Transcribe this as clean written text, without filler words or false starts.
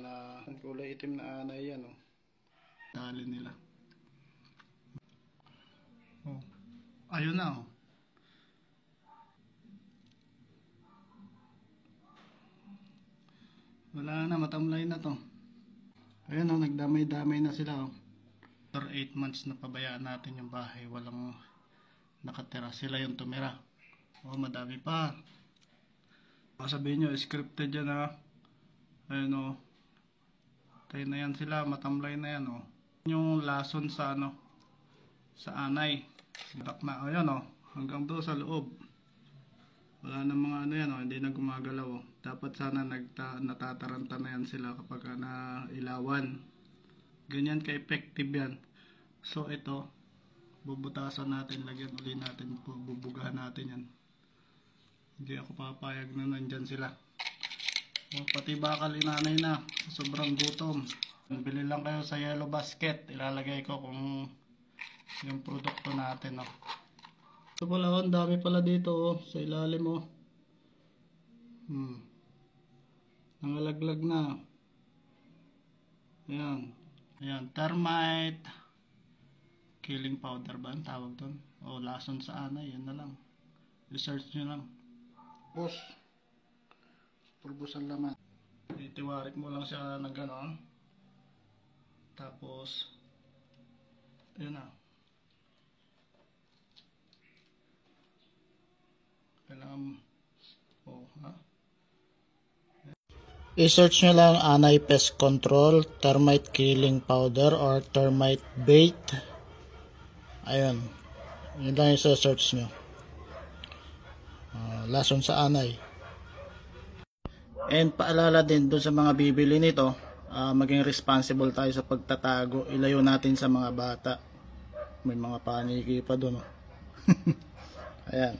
Na kulay itim na anay yan, oh. Dali nila. Oh. Ayun na, oh. Wala na, matamlay na to. Ayun, oh, nagdamay-damay na sila, oh. After 8 months na pabayaan natin yung bahay, walang nakatira, sila yung tumira. Oh, madami pa. Sabihin nyo, scripted yan, ha. Ayun, oh. Tayo na yan sila, matamlay na yan, oh. Yung lason sa ano, sa anay. Batak na, ayun, oh. Hanggang doon sa loob. Wala na mga ano yan, oh. Hindi na gumagalaw, oh. Dapat sana natataranta na yan sila kapag nailawan. Ganyan ka-effective yan. So ito, bubutasan natin, lagyan uli natin, bubugahan natin yan. Hindi ako papayag na nandyan sila. Oh, pati bakal inanay na, sobrang gutom. Bili lang kayo sa yellow basket, ilalagay ko kung yung produkto natin, oh. Ito pala, oh, ang dami pala dito, oh, sa ilalim, oh. Nangalaglag na. Ayan. Ayan, termite killing powder ba ang tawag doon? O lason sa anay, yan na lang. Research nyo lang. Boss, pulbos ang laman. Itiwarik mo lang siya na gano'n. Tapos, ayun na. Kailangan, oh, ha? I-search nyo lang Anay Pest Control, Termite Killing Powder or Termite Bait. Ayun. Yun lang yung search nyo. Lason sa anay. And paalala din doon sa mga bibili nito, maging responsible tayo sa pagtatago. Ilayo natin sa mga bata. May mga paniki pa doon. Oh. Ayan.